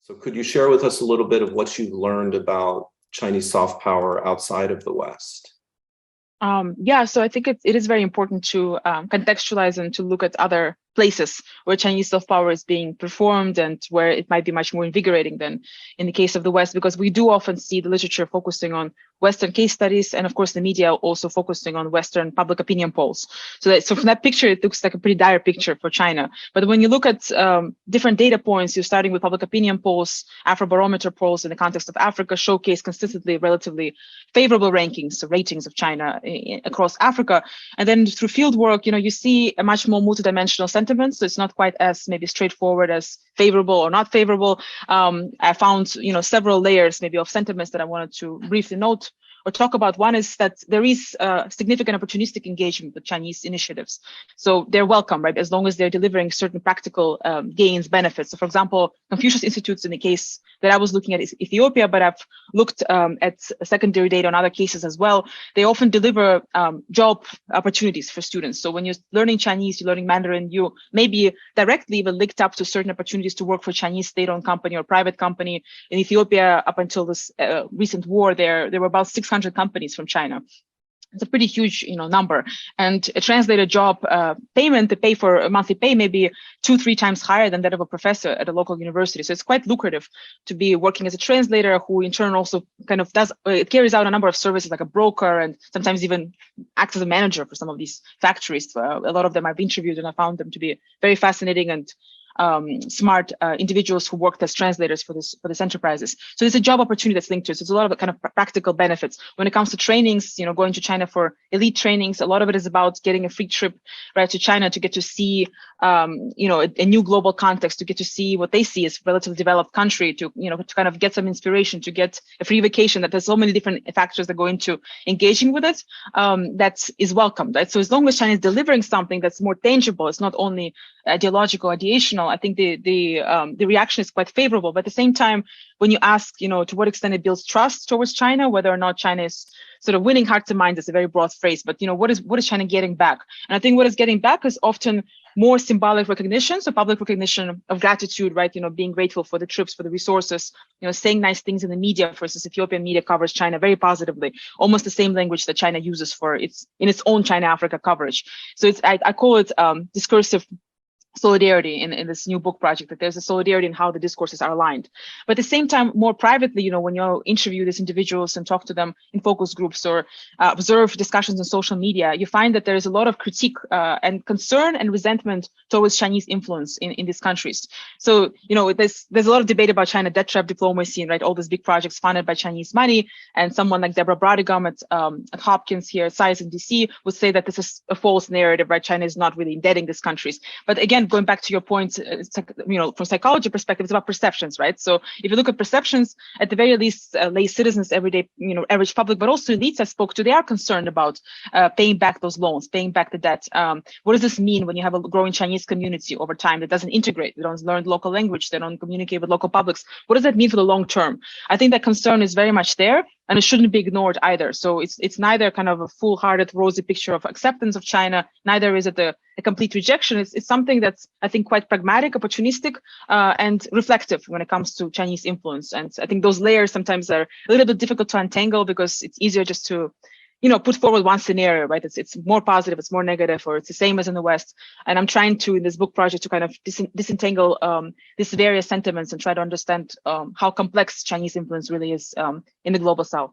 So could you share with us a little bit of what you've learned about Chinese soft power outside of the West? Yeah, so I think it is very important to contextualize and to look at other places where Chinese soft power is being performed and where it might be much more invigorating than in the case of the West, because we do often see the literature focusing on Western case studies, and of course the media also focusing on Western public opinion polls. So from that picture, it looks like a pretty dire picture for China. But when you look at different data points, you're starting with public opinion polls, Afrobarometer polls in the context of Africa showcase consistently relatively favorable rankings, so ratings of China across Africa. And then through field work, you see a much more multidimensional sentiment. So it's not quite as maybe straightforward as favorable or not favorable. I found, several layers maybe of sentiments that I wanted to briefly note or talk about. One is that there is significant opportunistic engagement with Chinese initiatives. So they're welcome, right? As long as they're delivering certain practical gains, benefits. So for example, Confucius Institutes in the case that I was looking at is Ethiopia, but I've looked at secondary data on other cases as well. They often deliver job opportunities for students. So when you're learning Chinese, you're learning Mandarin, you may be directly even linked up to certain opportunities to work for a Chinese state-owned company or private company. In Ethiopia, up until this recent war, there were about 600 companies from China. It's a pretty huge, number. And a translator job payment, the pay for a monthly pay may be 2-3 times higher than that of a professor at a local university. So it's quite lucrative to be working as a translator, who in turn also kind of carries out a number of services like a broker, and sometimes even acts as a manager for some of these factories. A lot of them I've interviewed, and I found them to be very fascinating and smart individuals who worked as translators for this enterprises. So there's a job opportunity that's linked to it. So there's a lot of kind of practical benefits. When it comes to trainings, going to China for elite trainings, a lot of it is about getting a free trip right to China to get to see, a new global context, to get to see what they see as a relatively developed country, to kind of get some inspiration, to get a free vacation. That there's so many different factors that go into engaging with it. That is welcomed, right? So as long as China is delivering something that's more tangible, it's not only ideological, ideational, I think the reaction is quite favorable. But at the same time, when you ask, to what extent it builds trust towards China, whether or not China is sort of winning hearts and minds is a very broad phrase, but what is China getting back? And I think what is getting back is often more symbolic recognition, so public recognition of gratitude, right? Being grateful for the trips, for the resources, saying nice things in the media. For instance, Ethiopian media covers China very positively, almost the same language that China uses in its own China-Africa coverage. So I call it discursive solidarity in this new book project, that there's a solidarity in how the discourses are aligned. But at the same time, more privately, when you interview these individuals and talk to them in focus groups or observe discussions on social media, you find that there is a lot of critique and concern and resentment towards Chinese influence in these countries. So, there's a lot of debate about China debt trap diplomacy, and right, all these big projects funded by Chinese money. And someone like 𝗱𝗲𝗁 at Hopkins here, SAIS in DC, would say that this is a false narrative, right? China is not really indebting these countries. But again, going back to your point, from psychology perspective, it's about perceptions, right? So if you look at perceptions, at the very least, lay citizens, everyday, average public, but also elites I spoke to, they are concerned about paying back those loans, paying back the debt. What does this mean when you have a growing Chinese community over time that doesn't integrate? They don't learn local language, they don't communicate with local publics. What does that mean for the long term? I think that concern is very much there, and it shouldn't be ignored either. So it's neither kind of a full-hearted, rosy picture of acceptance of China, neither is it a complete rejection. It's something that's, I think, quite pragmatic, opportunistic, and reflective when it comes to Chinese influence. And I think those layers sometimes are a little bit difficult to untangle, because it's easier just to put forward one scenario, right? It's more positive, it's more negative, or it's the same as in the West. And I'm trying to, in this book project, to kind of disentangle these various sentiments and try to understand how complex Chinese influence really is in the global South.